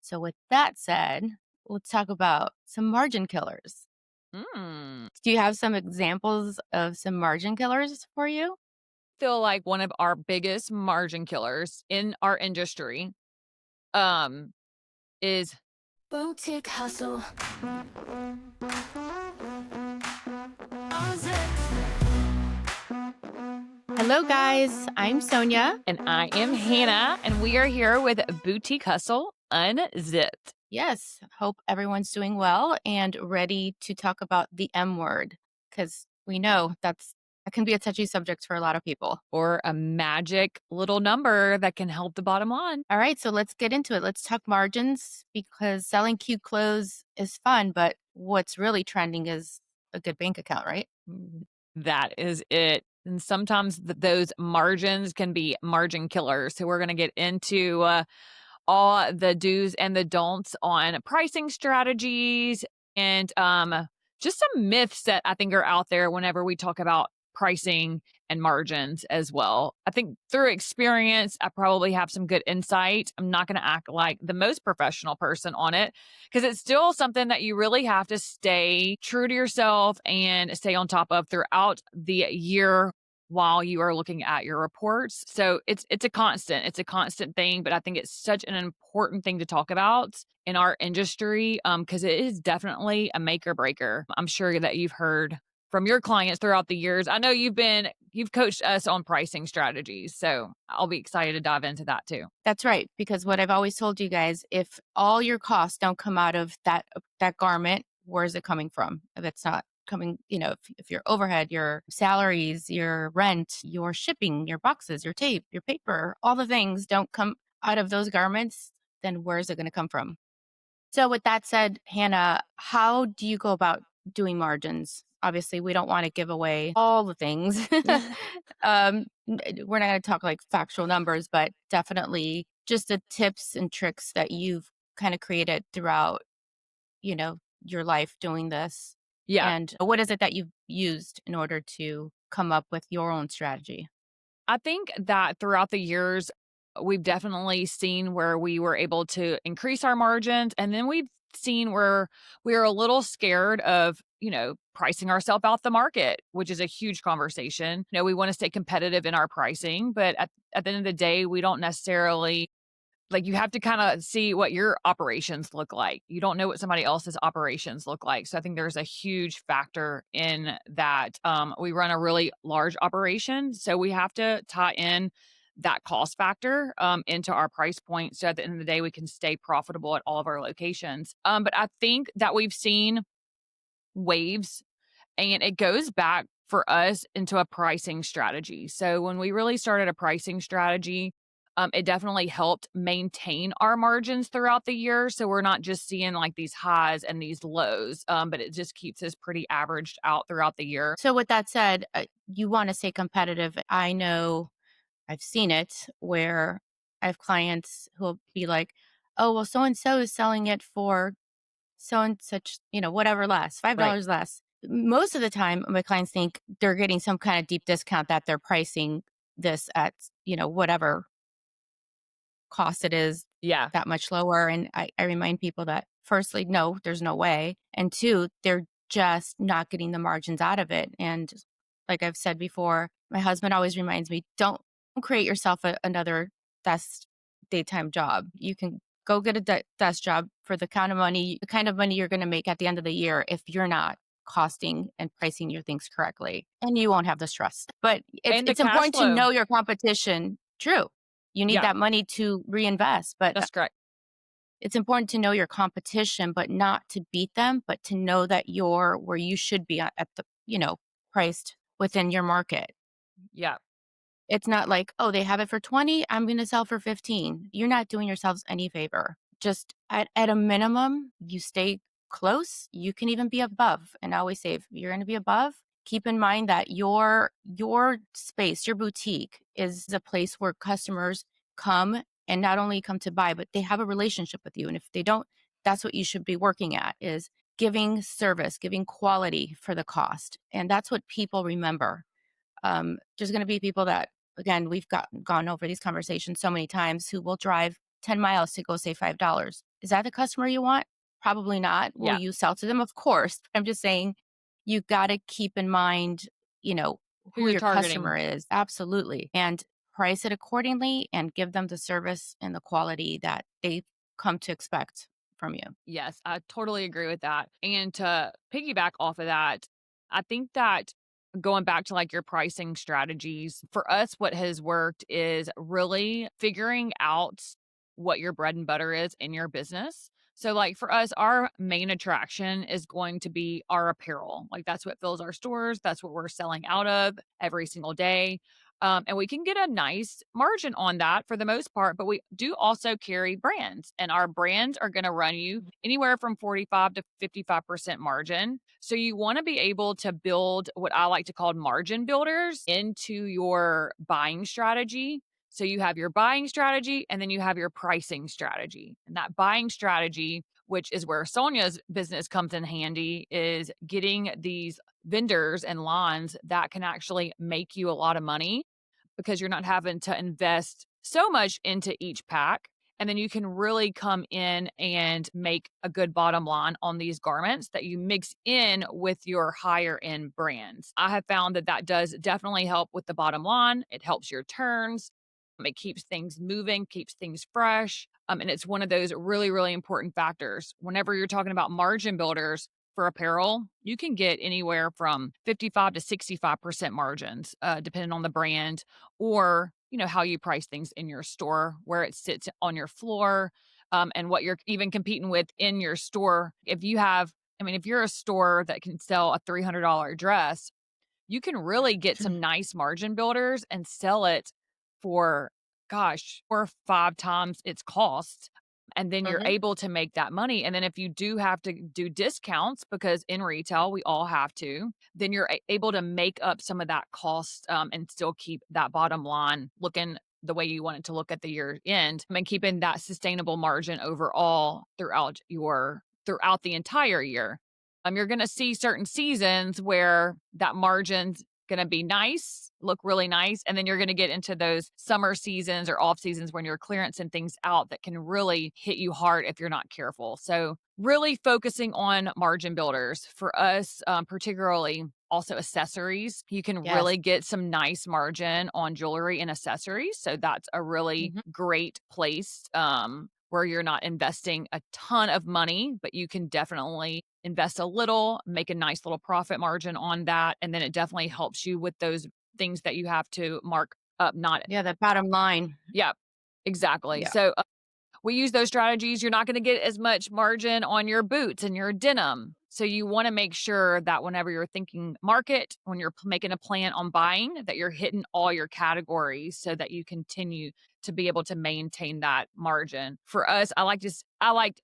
So, with that said, let's talk about some margin killers. Mm. Do you have some examples of some margin killers for you? Feel like one of our biggest margin killers in our industry, um, is Boutique hustle. Unzipped. Hello, guys. I'm Sonia. and I am Hannah, and we are here with Boutique Hustle Unzipped. Yes, hope everyone's doing well and ready to talk about the M word because we know that can be a touchy subject for a lot of people. Or a magic little number that can help the bottom line. All right, so let's get into it. Let's talk margins because selling cute clothes is fun, but what's really trending is a good bank account, right? Mm, That is it. And sometimes those margins can be margin killers. So we're going to get into all the do's and the don'ts on pricing strategies and just some myths that I think are out there whenever we talk about pricing and margins as well. I think through experience, I probably have some good insight. I'm not going to act like the most professional person on it because it's still something that you really have to stay true to yourself and stay on top of throughout the year while you are looking at your reports. So it's a constant. It's a constant thing, but I think it's such an important thing to talk about in our industry because it is definitely a make or breaker. I'm sure that you've heard from your clients throughout the years. I know you've coached us on pricing strategies, so I'll be excited to dive into that too. That's right, because what I've always told you guys, if all your costs don't come out of that garment, where is it coming from? If it's not coming, if your overhead, your salaries, your rent, your shipping, your boxes, your tape, your paper, all the things don't come out of those garments, then where is it going to come from? So, with that said, Hannah, how do you go about doing margins? Obviously, we don't want to give away all the things. We're not going to talk like factual numbers, but definitely just the tips and tricks that you've kind of created throughout, your life doing this. Yeah, And what is it that you've used in order to come up with your own strategy? I think that throughout the years, we've definitely seen where we were able to increase our margins. And then we've seen where we are a little scared of, pricing ourselves out the market, which is a huge conversation. We want to stay competitive in our pricing, but at the end of the day, we don't necessarily like you have to kind of see what your operations look like. You don't know what somebody else's operations look like. So I think there's a huge factor in that. We run a really large operation. So we have to tie in that cost factor into our price point. So at the end of the day, we can stay profitable at all of our locations. But I think that we've seen waves and it goes back for us into a pricing strategy. So when we really started a pricing strategy, it definitely helped maintain our margins throughout the year. So we're not just seeing like these highs and these lows, but it just keeps us pretty averaged out throughout the year. So, with that said, you want to stay competitive. I know I've seen it where I have clients who'll be like, "Oh, well, so and so is selling it for so and such, whatever less, Right. $5 less." Most of the time, my clients think they're getting some kind of deep discount that they're pricing this at, whatever cost it is Yeah. that much lower. And I remind people that firstly, no, there's no way. And two, they're just not getting the margins out of it. And like I've said before, my husband always reminds me, don't create yourself another desk daytime job. You can go get a desk job for the kind of money you're going to make at the end of the year if you're not costing and pricing your things correctly, and you won't have the stress. But it's And the it's cash important to flow. know your competition. True, you need Yeah, that money to reinvest, but that's correct. it's important to know your competition, but not to beat them, but to know that you're where you should be at the, priced within your market. Yeah. It's not like, "Oh, they have it for 20, I'm gonna sell for 15." You're not doing yourselves any favor. Just at a minimum, you stay close. You can even be above, and I always say if you're gonna be above, keep in mind that your space, your boutique is a place where customers come and not only come to buy, but they have a relationship with you, and if they don't, that's what you should be working at, is giving service, giving quality for the cost, and that's what people remember. There's gonna be people that again, we've gone over these conversations so many times who will drive 10 miles to go save $5. Is that the customer you want? Probably not. Will Yeah. you sell to them? Of course. I'm just saying you got to keep in mind, you know, Who who you're your customer targeting. is. Absolutely. And price it accordingly and give them the service and the quality that they've come to expect from you. Yes, I totally agree with that. And to piggyback off of that, I think that going back to like your pricing strategies, for us, what has worked is really figuring out what your bread and butter is in your business. So, like for us, our main attraction is going to be our apparel. Like that's what fills our stores. That's what we're selling out of every single day. And we can get a nice margin on that for the most part, but we do also carry brands, and our brands are going to run you anywhere from 45 to 55% margin. So you want to be able to build what I like to call margin builders into your buying strategy. So you have your buying strategy and then you have your pricing strategy. And that buying strategy, which is where Sonia's business comes in handy, is getting these vendors and lines that can actually make you a lot of money because you're not having to invest so much into each pack. And then you can really come in and make a good bottom line on these garments that you mix in with your higher end brands. I have found that that does definitely help with the bottom line. It helps your turns. It keeps things moving, keeps things fresh. And it's one of those really, really important factors. Whenever you're talking about margin builders, for apparel, you can get anywhere from 55 to 65% margins, depending on the brand or, you know, how you price things in your store, where it sits on your floor, and what you're even competing with in your store. If you have, I mean, if you're a store that can sell a $300 dress, you can really get some nice margin builders and sell it for, gosh, 4 or 5 times its cost. And then you're Mhm. able to make that money. And then if you do have to do discounts, because in retail we all have to, then you're able to make up some of that cost, and still keep that bottom line looking the way you want it to look at the year end, and keeping that sustainable margin overall throughout the entire year. You're going to see certain seasons where that margin's going to be nice, look really nice. And then you're going to get into those summer seasons or off seasons when you're clearancing things out that can really hit you hard if you're not careful. So, really focusing on margin builders for us, particularly also accessories. You can Yes. really get some nice margin on jewelry and accessories. So, that's a really Mhm. great place. Where you're not investing a ton of money, but you can definitely invest a little, make a nice little profit margin on that. And then it definitely helps you with those things that you have to mark up, not, Yeah, the bottom line. yeah, exactly. Yeah. So we use those strategies. You're not going to get as much margin on your boots and your denim. So you want to make sure that whenever you're thinking market, when you're making a plan on buying, that you're hitting all your categories so that you continue to be able to maintain that margin. For us, I like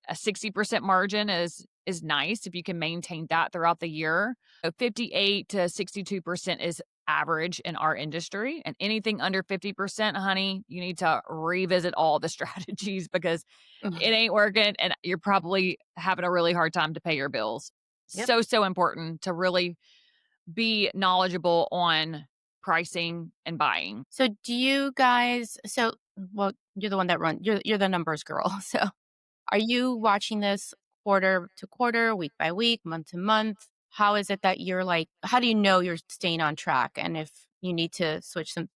a 60% margin is nice if you can maintain that throughout the year. So 58 to 62% is average in our industry, and anything under 50%, honey, you need to revisit all the strategies because it Ugh. ain't working and you're probably having a really hard time to pay your bills. Yep. So important to really be knowledgeable on pricing and buying. So do you guys well, you're the one that you're the numbers girl. So are you watching this quarter to quarter, week by week, month to month? How is it that you're like, how do you know you're staying on track and if you need to switch some,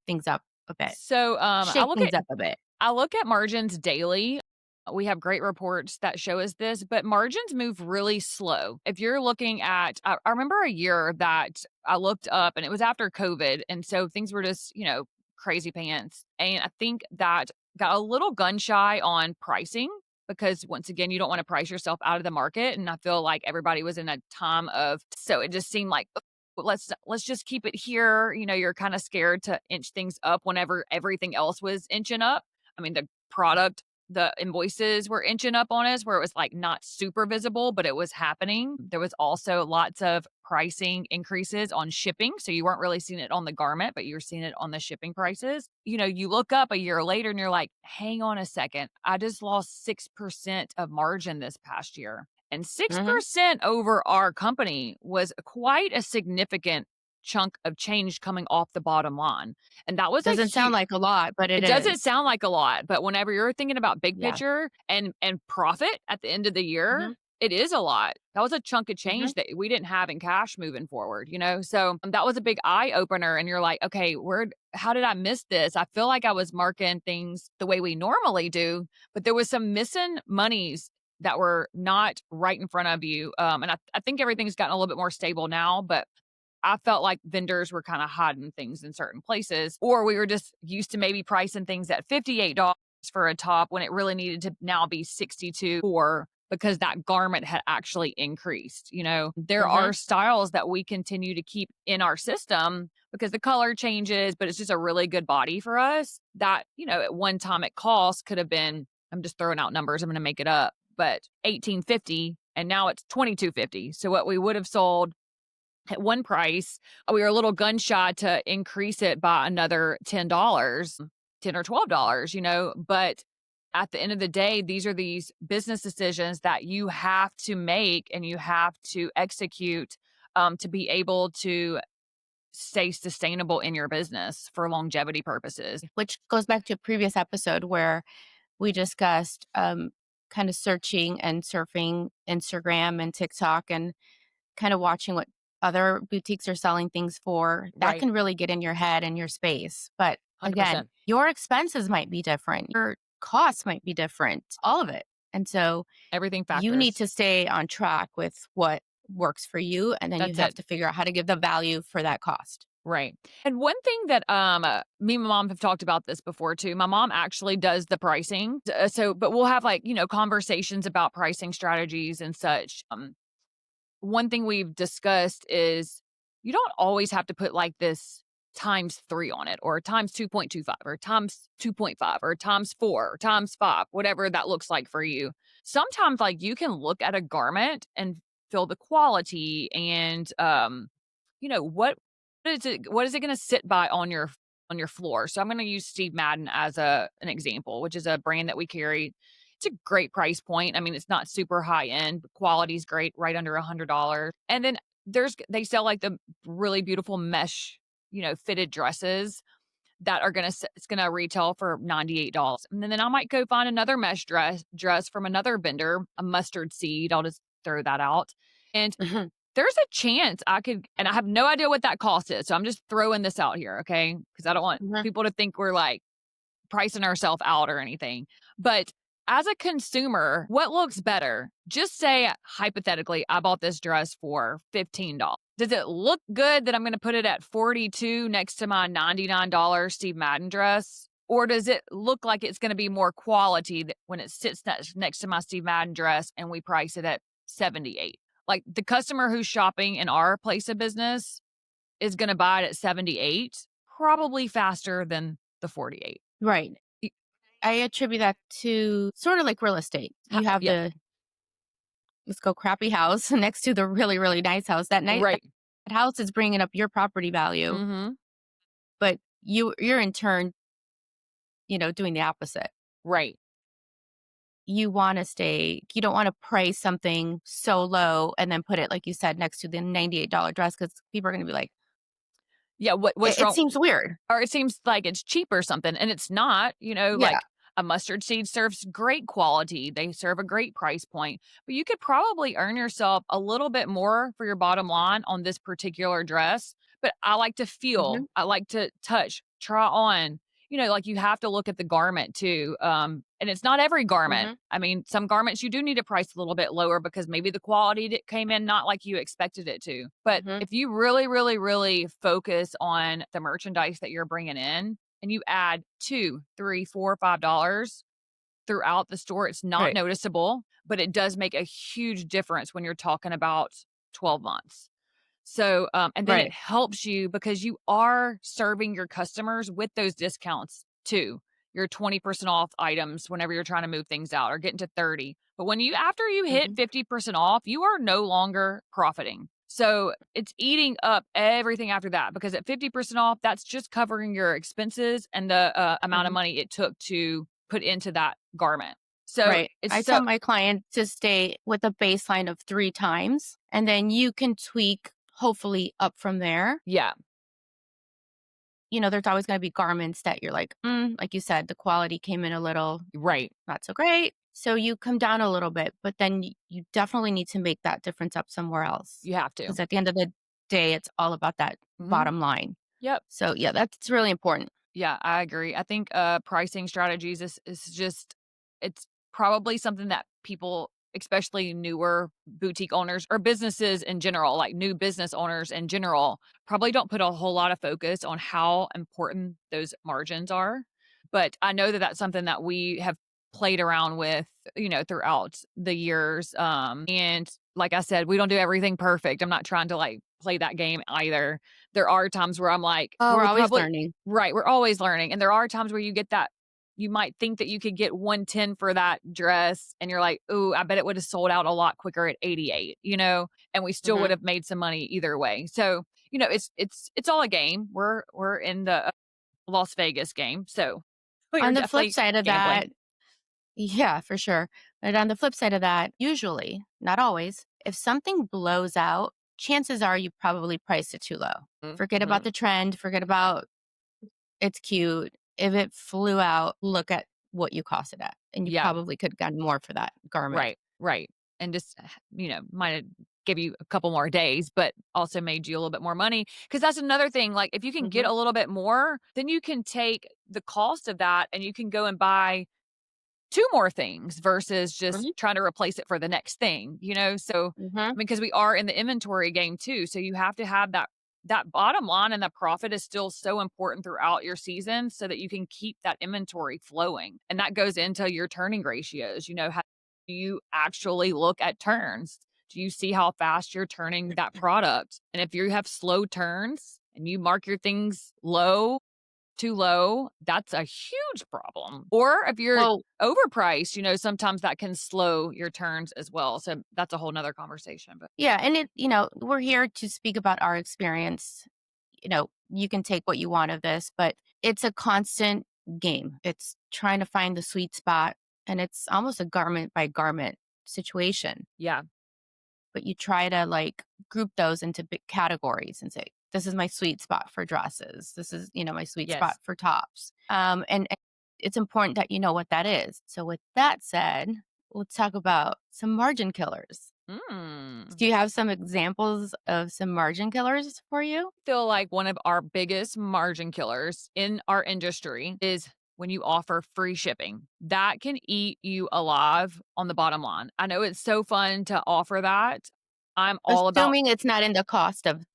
things up a bit, So shake things up a bit? I look at margins daily. We have great reports that show us this, but margins move really slow. If you're looking at, I remember a year that I looked up and it was after COVID. And so things were just, crazy pants. And I think that got a little gun shy on pricing because once again, you don't want to price yourself out of the market. And I feel like everybody was in a time of, so it just seemed like, "Oh, let's just keep it here." You're kind of scared to inch things up whenever everything else was inching up. I mean, the invoices were inching up on us where it was like not super visible, but it was happening. There was also lots of pricing increases on shipping. So you weren't really seeing it on the garment, but you were seeing it on the shipping prices. You look up a year later and you're like, hang on a second. I just lost 6% of margin this past year. And Mhm. 6% over our company was quite a significant chunk of change coming off the bottom line. And that was a Doesn't sound huge, like a lot, but it it doesn't is. sound like a lot, but whenever you're thinking about big Yeah. picture and profit at the end of the year, Mhm. it is a lot. That was a chunk of Mhm. change that we didn't have in cash moving forward, you know? So that was a big eye opener. And you're like, okay, how did I miss this? I feel like I was marking things the way we normally do, but there was some missing monies that were not right in front of you. And I think everything's gotten a little bit more stable now, but I felt like vendors were kind of hiding things in certain places, or we were just used to maybe pricing things at $58 for a top when it really needed to now be 62 for because that garment had actually increased. You know, there are Mhm. styles that we continue to keep in our system because the color changes, but it's just a really good body for us that, you know, at one time it cost could have been, I'm just throwing out numbers, I'm going to make it up, but 1850 and now it's 2250. So what we would have sold at one price, we were a little gun shy to increase it by another $10, 10 or $12, you know, but at the end of the day, these business decisions that you have to make and you have to execute to be able to stay sustainable in your business for longevity purposes. Which goes back to a previous episode where we discussed, kind of searching and surfing Instagram and TikTok and kind of watching what other boutiques are selling things for. That Right. can really get in your head and your space. But again, 100%. your expenses might be different, your costs might be different, all of it. And so Everything you need factors. to stay on track with what works for you. And then you That's have it. to figure out how to give the value for that cost. Right. And one thing that me and my mom have talked about this before too. My mom actually does the pricing. So but we'll have like, you know, conversations about pricing strategies and such. One thing we've discussed is you don't always have to put like this times 3 on it or times 2.25 or times 2.5 or times 4 or times 5, whatever that looks like for you. Sometimes like you can look at a garment and feel the quality and you know what is it going to sit by on your floor. So I'm going to use Steve Madden as an example, which is a brand that we carry. It's a great price point. I mean, it's not super high end, but quality's great, right under $100. And then they sell like the really beautiful mesh, you know, fitted dresses that are it's gonna retail for $98. And then I might go find another mesh dress from another vendor, a mustard seed. I'll just throw that out. And Mhm. there's a chance I could, and I have no idea what that cost is. So I'm just throwing this out here, okay? Because I don't want Mhm. people to think we're like pricing ourselves out or anything. But as a consumer, what looks better? Just say hypothetically, I bought this dress for $15. Does it look good that I'm going to put it at 42 next to my $99 Steve Madden dress? Or does it look like it's going to be more quality when it sits next to my Steve Madden dress and we price it at 78? Like the customer who's shopping in our place of business is going to buy it at 78 probably faster than the 48. Right. Y I attribute that to sort of like real estate. You have Yep, the, let's go, crappy house next to the really, really nice house. That right. house is bringing up your property value, Mhm. but you're in turn, doing the opposite. Right. You don't want to price something so low and then put it, like you said, next to the $98 dress because people are going to be like, Yeah, it, what's it wrong? seems weird. Or it seems like it's cheap or something, and it's not, you know, Yeah. like, a mustard seed serves great quality, they serve a great price point, but you could probably earn yourself a little bit more for your bottom line on this particular dress, but I like to Hmm. feel, I like to touch, try on, you know, like, you have to look at the garment too, and it's not every garment. Hmm. I mean, some garments you do need to price a little bit lower because maybe the quality that came in not like you expected it to, but Hmm. if you really, really, really focus on the merchandise that you're bringing in, and you add 2, 3, 4, $5 throughout the store, it's not Right. noticeable, but it does make a huge difference when you're talking about 12 months. So, and then it Right. helps you because you are serving your customers with those discounts too. Your 20% off items whenever you're trying to move things out or getting to 30. But after you hit Hmm. 50% off, you are no longer profiting. So it's eating up everything after that because at 50% off, that's just covering your expenses and the amount of Hmm. money it took to put into that garment. So Right. it's I tell my client to stay with a baseline of 3 times, and then you can tweak hopefully up from there. Yeah, There's always gonna be garments that you're like you said, the quality came in a little right. not so great. So you come down a little bit, but then you definitely need to make that difference up somewhere else. You have to. Because at the end of the day, it's all about that Mhm. bottom line. Yep. So yeah, that's really important. Yeah, I agree. I think pricing strategies is just it's probably something that people, especially newer boutique owners or businesses in general, like new business owners in general, probably don't put a whole lot of focus on how important those margins are. But I know that that's something that we have played around with, throughout the years. And like I said, we don't do everything perfect. I'm not trying to like play that game either. There are times where I'm like, Oh, well, we're we always probably learning. right, we're always learning, and there are times where you get that you might think that you could get 110 for that dress, and you're like, "Ooh, I bet it would have sold out a lot quicker at 88," and we still would Mhm. have made some money either way. So, it's all a game. We're in the Las Vegas game, so we are On the flip definitely side of gambling. that, yeah, for sure. But on the flip side of that, usually, not always, if something blows out, chances are you probably priced it too low. Forget about Mhm. the trend, forget about it's cute. If it flew out, look at what you cost it at, and you Yeah. probably could have gotten more for that garment. Right, right. And just, might have give you a couple more days, but also made you a little bit more money. Because that's another thing, like, if you can get Mhm, a little bit more, then you can take the cost of that and you can go and buy 2 more things versus just mhm, trying to replace it for the next thing, So, mhm. because we are in the inventory game too, so you have to have that bottom line and that profit is still so important throughout your season so that you can keep that inventory flowing. And that goes into your turning ratios, how do you actually look at turns? Do you see how fast you're turning that product? And if you have slow turns and you mark your things too low, that's a huge problem. Or if you're Well, overpriced, sometimes that can slow your turns as well. So that's a whole nother conversation. But yeah, and we're here to speak about our experience. You can take what you want of this, but it's a constant game. It's trying to find the sweet spot, and it's almost a garment by garment situation. yeah, But you try to like group those into big categories and say, this is my sweet spot for dresses. This is, my sweet spot yes. for tops. And it's important that you know what that is. So, with that said, let's talk about some margin killers. Mm. Do you have some examples of some margin killers for you? Feel like one of our biggest margin killers in our industry is when you offer free shipping. That can eat you alive on the bottom line. I know it's so fun to offer that. I'm all about Assuming it's not in the cost of the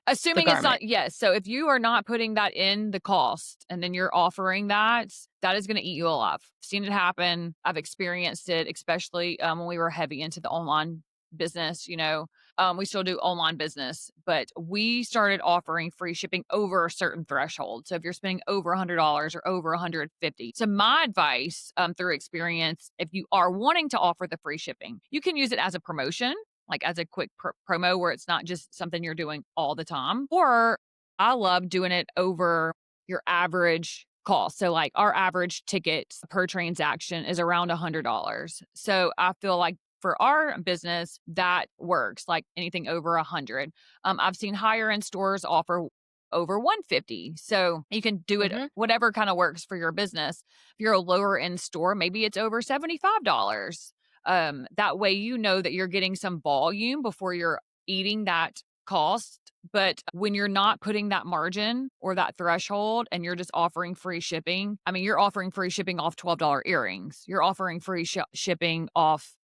assuming it's garment. not, yes. So if you are not putting that in the cost and then you're offering that, that is going to eat you alive. I've seen it happen. I've experienced it, especially when we were heavy into the online business. We still do online business, but we started offering free shipping over a certain threshold. So if you're spending over $100 or over 150, so my advice through experience, if you are wanting to offer the free shipping, you can use it as a promotion, like as a quick promo where it's not just something you're doing all the time. Or I love doing it over your average cost. So, like our average ticket per transaction is around $100. So, I feel like for our business, that works like anything over 100. I've seen higher end stores offer over 150. So you can do it Mhm. whatever kind of works for your business. If you're a lower end store, maybe it's over $75. That way, that you're getting some volume before you're eating that cost. But when you're not putting that margin or that threshold and you're just offering free shipping, I mean, you're offering free shipping off $12 earrings, you're offering free shipping off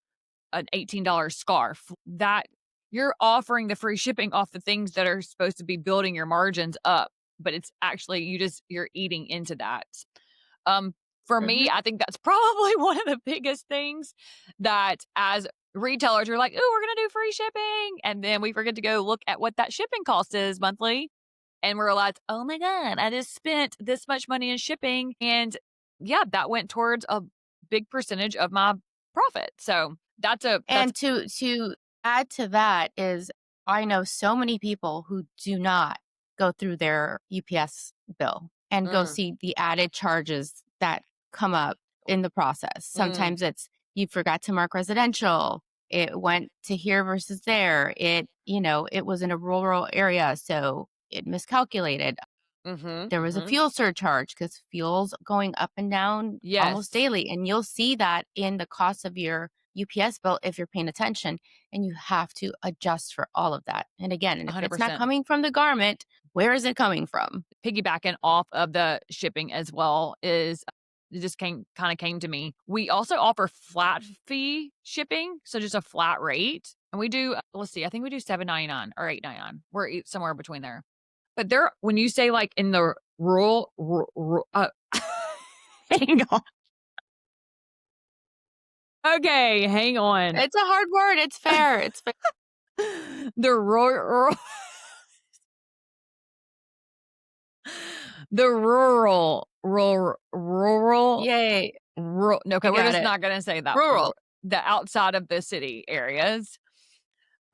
an $18 scarf. That you're offering the free shipping off the things that are supposed to be building your margins up, but it's actually you're eating into that. Um, for me, Mhm. I think that's probably one of the biggest things that as retailers are like, "Oh, we're gonna do free shipping," and then we forget to go look at what that shipping cost is monthly, and we're like, "Oh my god, I just spent this much money in shipping," and yeah, that went towards a big percentage of my profit. So that's And to add to that is I know so many people who do not go through their UPS bill and go mm, see the added charges that come up in the process. mm, Sometimes it's you forgot to mark residential. It went to here versus there. It was in a rural area, so it miscalculated. Mhm, There was a mhm. fuel surcharge because fuel's going up and down almost Yes, daily, and you'll see that in the cost of your UPS bill if you're paying attention, and you have to adjust for all of that. And again, and if it's not 100%. coming from the garment, where is it coming from? Piggybacking off of the shipping as well is it just kinda came to me. We also offer flat fee shipping, so just a flat rate, and we do let's see, I think we do $7.99 or $8.99. We're somewhere between there. But there when you say, like, in the hang on. Okay, hang on. It's a hard word, it's fair, it's fair. The rural Yay, no, okay, you we're got just it. not gonna say that Rural. the outside of the city areas.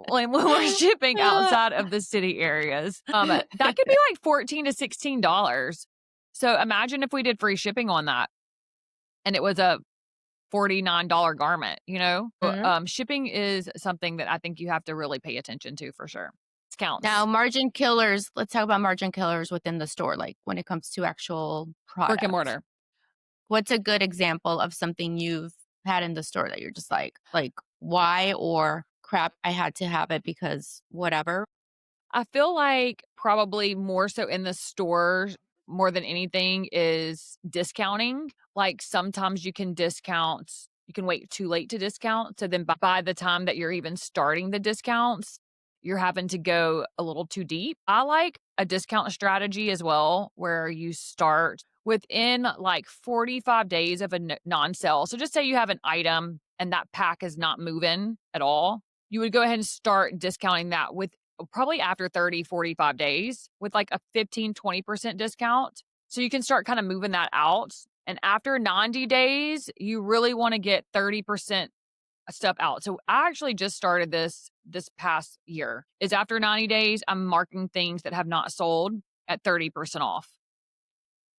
When we're shipping outside of the city areas, that could be like $14 to $16. So imagine if we did free shipping on that and it was a $49 garment, you know? Mhm. Shipping is something that I think you have to really pay attention to for sure. It Now, counts. margin killers, let's talk about margin killers within the store, like, when it comes to actual Brick and product. mortar. What's a good example of something you've had in the store that you're just like, "Why?" or "Crap, I had to have it because whatever?" I feel like probably more so in the stores more than anything is discounting. Like sometimes you can wait too late to discount. So then by the time that you're even starting the discounts, you're having to go a little too deep. I like a discount strategy as well, where you start within like 45 days of a non sale. So just say you have an item and that pack is not moving at all. You would go ahead and start discounting that with probably after 30, 45 days with like a 15, 20% discount. So you can start kind of moving that out. And after 90 days, you really want to get 30% stuff out. So I actually just started this past year. Is after 90 days, I'm marking things that have not sold at 30% off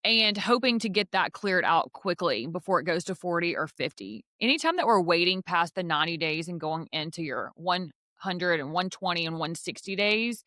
and hoping to get that cleared out quickly before it goes to 40 or 50. Anytime that we're waiting past the 90 days and going into your 100 and 120 and 160 days,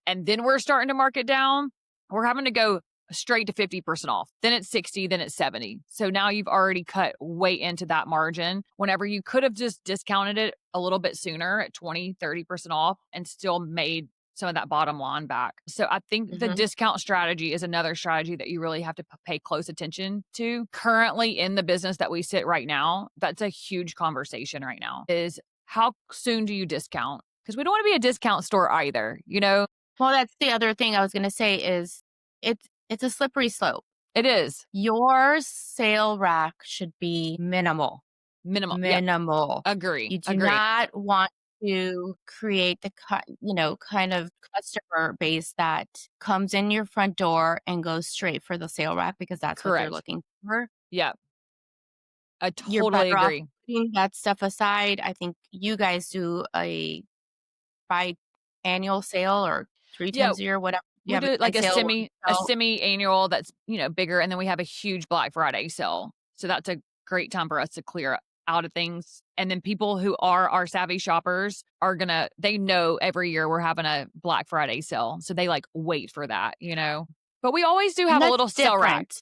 and then we're starting to mark it down, we're having to go straight to 50% off. Then it's 60, then it's 70. So now you've already cut way into that margin whenever you could have just discounted it a little bit sooner at 20, 30% off and still made some of that bottom line back. So I think the Mhm. discount strategy is another strategy that you really have to pay close attention to. Currently in the business that we sit right now, that's a huge conversation right now is how soon do you discount? Because we don't want to be a discount store either, you know? Well, that's the other thing I was gonna say is it's a slippery slope. It is Your sale rack should be minimal. minimal. Yep. Minimal. Agree. You do Agree. not want to create the kind of customer base that comes in your front door and goes straight for the sale rack because that's what they're Correct. looking for. Yep. I You're totally better off agree. putting that stuff aside. I think you guys do a biannual sale or 3 Yeah. times a year, whatever. You We have do a like sale where you a sell. semi-annual that's, bigger, and then we have a huge Black Friday sale. So that's a great time for us to clear out of things. And then people who are our savvy shoppers are they know every year we're having a Black Friday sale. So they like wait for that, you know. But we always do And have a that's little sale rack. different.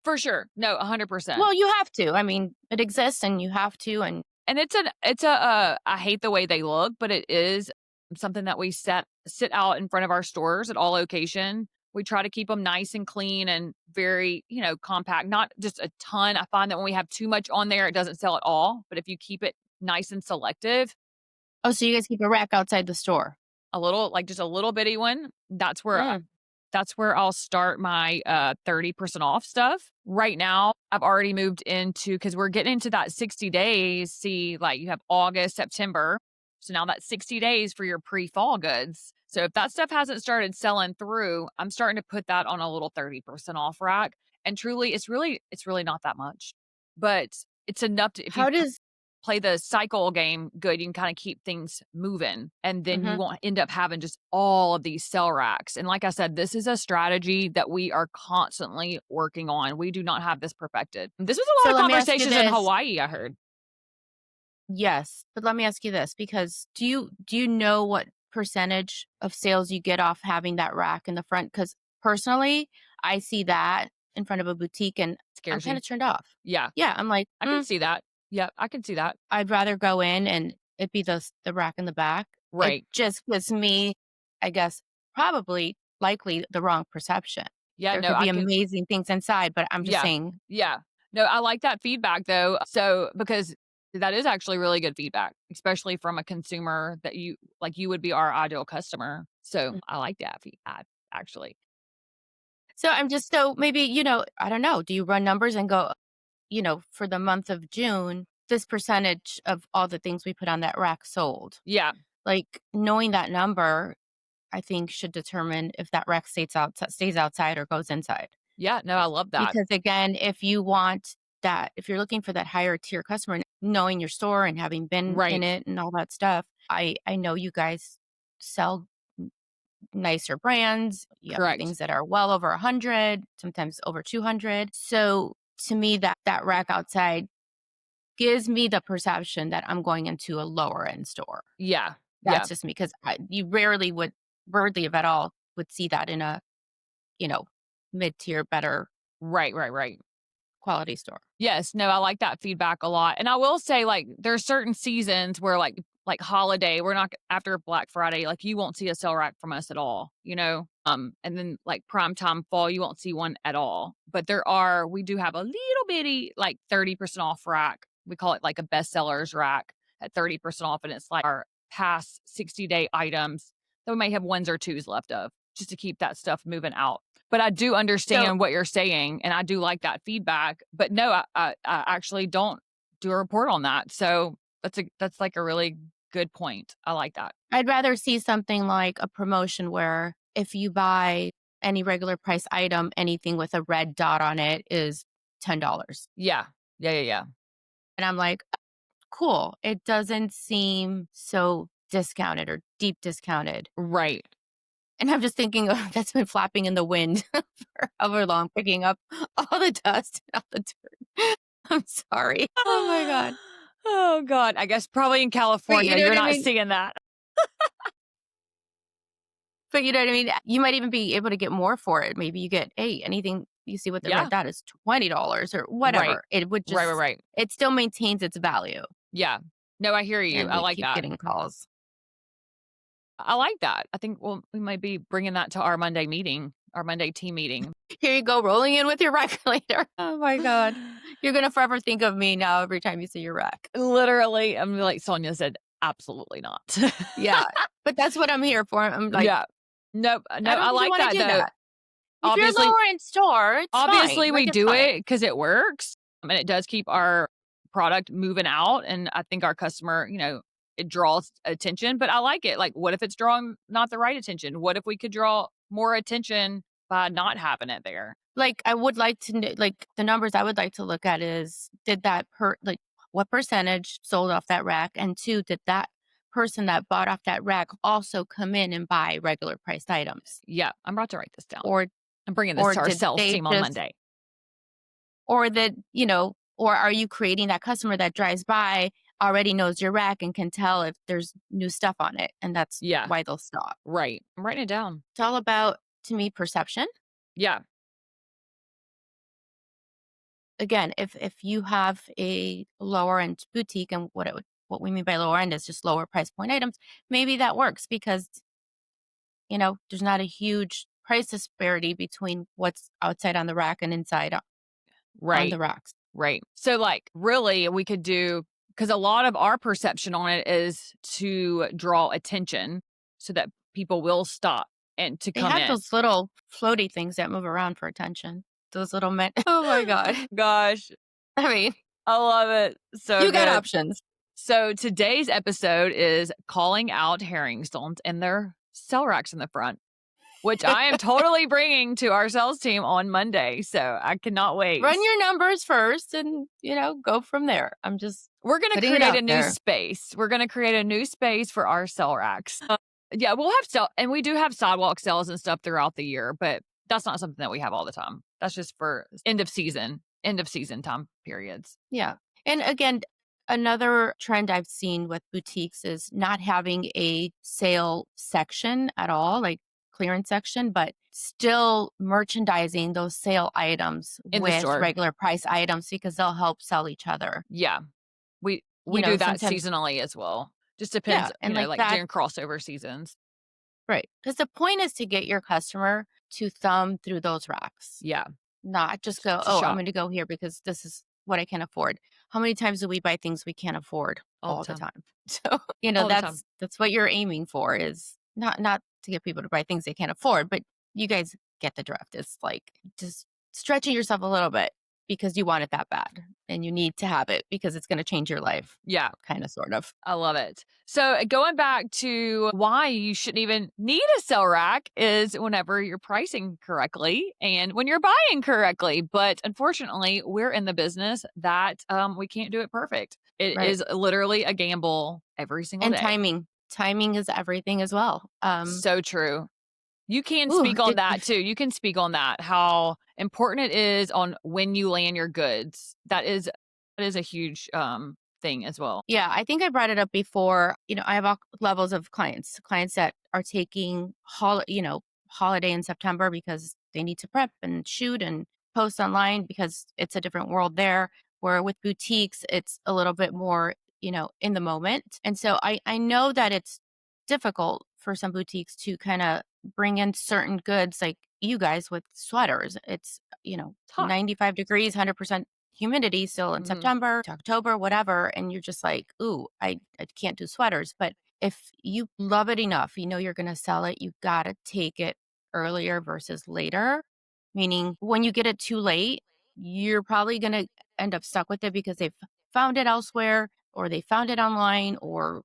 For sure. No, 100%. Well, you have to. I mean, it exists and you have to, and And I hate the way they look, but it is something that we sit out in front of our stores at all location. We try to keep them nice and clean and very, compact, not just a ton. I find that when we have too much on there, it doesn't sell at all. But if you keep it nice and selective, oh, so you guys keep a rack outside the store? a little, like just a little bitty one, Mm. that's where I'll start my 30% off stuff. Right now, I've already moved into because we're getting into that 60 days. See, like you have August, September. So now that's 60 days for your pre-fall goods. So if that stuff hasn't started selling through, I'm starting to put that on a little 30% off rack. And truly, it's really not that much. But it's enough to if you How does play the cycle game good, you can kind of keep things moving and then you Mhm. won't end up having just all of these sell racks. And like I said, this is a strategy that we are constantly working on. We do not have this perfected. This was a lot So of let me ask you conversations in this. Hawaii, I heard. Yes, but let me ask you this, because do you know what percentage of sales you get off having that rack in the front? Because personally, I see that in front of a boutique and I'm Scares you. kinda turned off. Yeah, Yeah, I'm like, I can see that. Yeah, I can see that. I'd rather go in and it be the rack in the back." It Right. just gives me, I guess, probably likely the wrong perception. Yeah, There no, could I be can. amazing things inside, but I'm just Yeah. saying. Yeah. No, I like that feedback though. So, because that is actually really good feedback, especially from a consumer that you would be our ideal customer. So, Mm. I like that feedback actually. So I'm just, so maybe, I don't know, do you run numbers and go, for the month of June, this percentage of all the things we put on that rack sold? Yeah. Like, knowing that number, I think should determine if that rack stays outside or goes inside. Yeah, no, I love that. Because again, if you're looking for that higher tier customer, knowing your store and having been in Right. it and all that stuff, I know you guys sell nicer brands. You have Correct. things that are well over 100, sometimes over 200. So to me, that rack outside gives me the perception that I'm going into a lower end store. Yeah. Yeah. That's just me, because you rarely, if at all, would see that in a, you know, mid tier, better Right, right, right. quality store. Yes, no, I like that feedback a lot, and I will say, like, there's certain seasons where, like holiday, we're not after Black Friday, like, you won't see a sale rack from us at all, you know? And then, like, prime time fall, you won't see one at all, but we do have a little bitty, like, 30% off rack. We call it, like, a bestsellers rack at 30% off, and it's, like, our past 60-day items that we may have ones or twos left of, just to keep that stuff moving out. But I do So understand what you're saying, and I do like that feedback. But no, I actually don't do a report on that. So that's like a really good point. I like that. I'd rather see something like a promotion where if you buy any regular price item, anything with a red dot on it is $10. Yeah. Yeah, yeah, yeah. And I'm like, cool. It doesn't seem so discounted or deep discounted. Right. And I'm just thinking, oh, that's been flapping in the wind for however long, picking up all the dust and all the dirt. I'm sorry. Oh my God. Oh god. I guess probably in But you California, know you're what I not mean? seeing that. But you know what I mean? You might even be able to get more for it. Maybe you get, hey, anything you see with the red Yeah. dot is $20 or Right. whatever. It would Right, right, just, right. it still maintains its value. Yeah. No, I hear you. And I we like keep that. getting calls. I like that. I think we might be bringing that to our Monday meeting, our Monday team meeting. Here you go, rolling in with your regulator. Oh my God. You're going to forever think of me now every time you see your rec. Literally, I'm like Sonia said, absolutely not. Yeah. But that's what I'm here for. I'm like, Yeah. Nope. No, I don't I think you like want to that do though. that. If you're Obviously lower in store, it's fine. obviously Like, we it's do fine. it because it works. I mean, it does keep our product moving out. And I think our customer, it draws attention, but I like it. Like, what if it's drawing not the right attention? What if we could draw more attention by not having it there? Like, I would like to like, the numbers I would like to look at is, did that like, what percentage sold off that rack? And two, did that person that bought off that rack also come in and buy regular priced items? Yeah. I'm about to write this down. Or I'm bringing this or to our did sales they team on just, Monday. or that, or are you creating that customer that drives by, already knows your rack and can tell if there's new stuff on it, and that's Yeah. why they'll stop. Right. I'm writing it down. It's all about, to me, perception. Yeah. Again, if you have a lower end boutique, and what we mean by lower end is just lower price point items, maybe that works because, there's not a huge price disparity between what's outside on the rack and inside on the Right. racks. Right. So, like, really, we could do because a lot of our perception on it is to draw attention so that people will stop and to They come have in. those little floaty things that move around for attention. Those little men. Oh my God. Gosh, I mean, I love it. So you got good. options. So, today's episode is calling out herring stones and their cell racks in the front, which I am totally bringing to our sales team on Monday. So, I cannot wait. Run your numbers first and, go from there. I'm just We're going to putting it create out a new there. space. We're going to create a new space for our cell racks. Yeah, we'll have and we do have sidewalk sales and stuff throughout the year, but that's not something that we have all the time. That's just for end of season time periods. Yeah. And again, Another trend I've seen with boutiques is not having a sale section at all, like clearance section, but still merchandising those sale items In the with store. regular price items because they'll help sell each other. Yeah. We do that Sometimes, seasonally as well. Just yeah, depends, and like like that, during crossover seasons. right? Because the point is to get your customer to thumb through those racks. Yeah. Not just go, To "Oh, I'm shop gonna go here because this is what I can afford." How many times do we buy things we can't afford? all the All the time. time. So, All the time. that's what you're aiming for is not to get people to buy things they can't afford, but you guys get the drift. It's like just stretching yourself a little bit because you want it that bad and you need to have it because it's gonna change your life, Yeah. kinda, sort of. I love it. So going back to why you shouldn't even need a sell rack is whenever you're pricing correctly and when you're buying correctly. But unfortunately, we're in the business that we can't do it perfect. It Right. is literally a gamble every single And day. timing. Timing is everything as well. So true. You can Ooh, speak on it that too. You can speak on that, how important it is on when you land your goods. That is a huge thing as well. Yeah, I think I brought it up before. I have all levels of clients. Clients that are taking holiday in September because they need to prep and shoot and post online because it's a different world there. Where with boutiques, it's a little bit more, in the moment. And so I know that it's difficult for some boutiques to kind of bring in certain goods like you guys with sweaters. It's, It's hot. 95 degrees, 100% humidity still in Mhm. September to October, whatever. And you're just like, ooh, I can't do sweaters. But if you love it enough, you know you're going to sell it, you got to take it earlier versus later. Meaning when you get it too late, you're probably going to end up stuck with it because they've found it elsewhere or they found it online or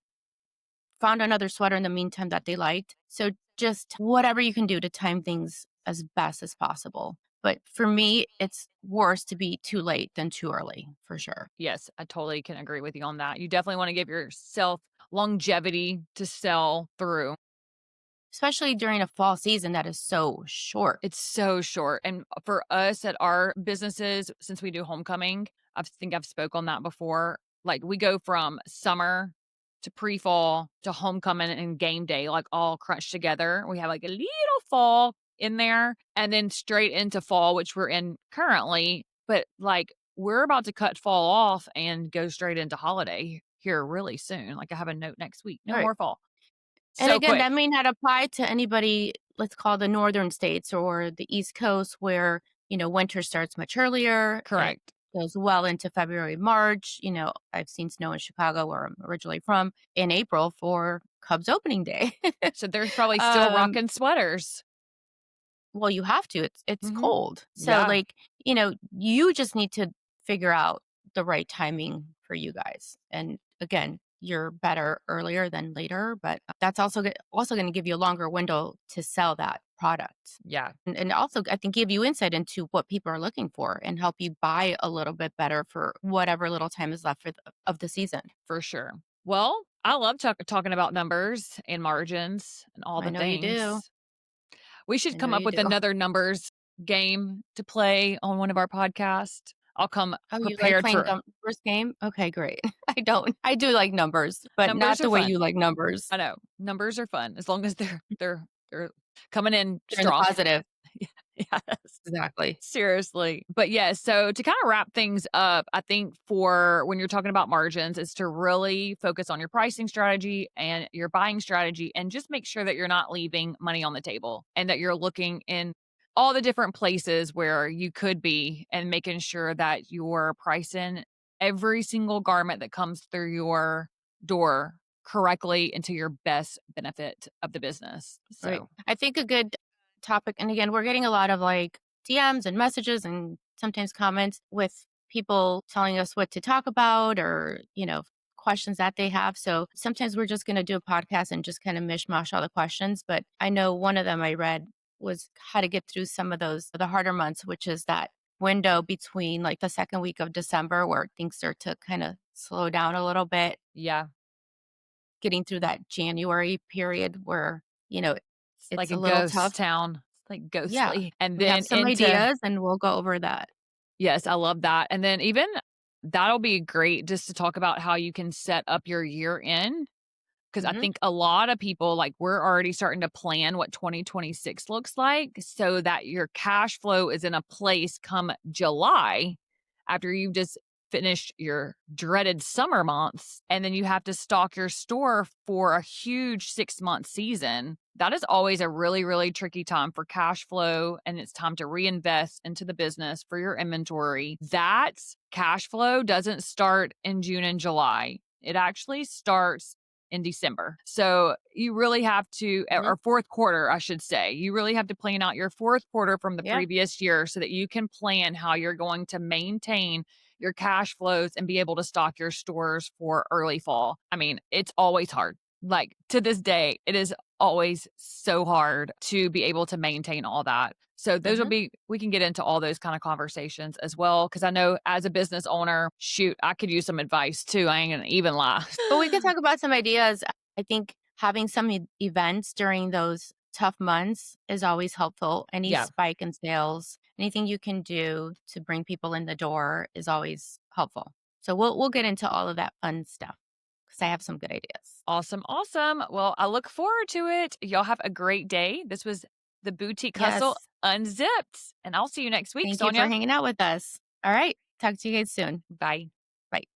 found another sweater in the meantime that they liked. So just whatever you can do to time things as best as possible. But for me, it's worse to be too late than too early, for sure. Yes, I totally can agree with you on that. You definitely want to give yourself longevity to sell through. Especially during a fall season that is so short. It's so short. And for us at our businesses, since we do homecoming, I think I've spoke on that before. Like we go from summer to pre-fall to homecoming and game day, like all crunched together. We have like a little fall in there and then straight into fall, which we're in currently. But like we're about to cut fall off and go straight into holiday here really soon. Like I have a note next week. No Right. more fall. And So again, quick. that may not apply to anybody, let's call the northern states or the East Coast where, winter starts much earlier. It Correct. goes well into February, March. I've seen snow in Chicago, where I'm originally from, in April for Cubs opening day. So there's probably still um, rocking sweaters. Well, you have to. It's Mhm. cold. So, Yeah, like, you just need to figure out the right timing for you guys. And again, you're better earlier than later, but that's also going to give you a longer window to sell that product. yeah, And also, I think, give you insight into what people are looking for and help you buy a little bit better for whatever little time is left of the season. for sure. Well, I love talking about numbers and margins and all I the know you do. things. We I should know come up you with do. another numbers game to play on one of our podcasts. I'll come Oh, you like prepared playing for numbers game? Okay, great. I don't. I do like numbers, but numbers not are the way fun. you like numbers. I know. Numbers are fun as long as they're coming in They're in the strong. positive. Yes. Exactly. Seriously. But yeah, so to kind of wrap things up, I think for when you're talking about margins, is to really focus on your pricing strategy and your buying strategy and just make sure that you're not leaving money on the table and that you're looking in all the different places where you could be and making sure that you're pricing every single garment that comes through your door correctly into your best benefit of the business. Right. So, I think a good topic, and again, we're getting a lot of like DMs and messages and sometimes comments with people telling us what to talk about or, questions that they have. So sometimes we're just going to do a podcast and just kind of mishmash all the questions. But I know one of them I read was how to get through some of the harder months, which is that window between like the second week of December where things start to kind of slow down a little bit, yeah. getting through that January period where, It's it's like a a little ghost tough. town. It's like Yeah. ghostly. And We have then some into ideas and we'll go over that. yes, I love that. And then even that'll be great just to talk about how you can set up your year end. Because I Mhm. think a lot of people, like, we're already starting to plan what 2026 looks like so that your cash flow is in a place come July after you've just finished your dreaded summer months. And then you have to stock your store for a huge 6-month season. That is always a really, really tricky time for cash flow. And it's time to reinvest into the business for your inventory. That cash flow doesn't start in June and July. It actually starts in December. So you really have to, Mhm. or fourth quarter, I should say, you really have to plan out your fourth quarter from the Yeah. previous year so that you can plan how you're going to maintain your cash flows and be able to stock your stores for early fall. I mean, it's always hard. Like to this day, it is always so hard to be able to maintain all that. So those will Mhm. be, we can get into all those kind of conversations as well. Cause I know as a business owner, shoot, I could use some advice too. I ain't gonna even lie. But we could talk about some ideas. I think having some events during those tough months is always helpful. Any Yeah. spike in sales, anything you can do to bring people in the door is always helpful. So we'll get into all of that fun stuff because I have some good ideas. Awesome. Awesome. Well, I look forward to it. Y'all have a great day. This was the Boutique Hustle Yes. Unzipped, and I'll see you next week, Thank you for Sonia. hanging out with us. All right. Talk to you guys soon. Bye. Bye.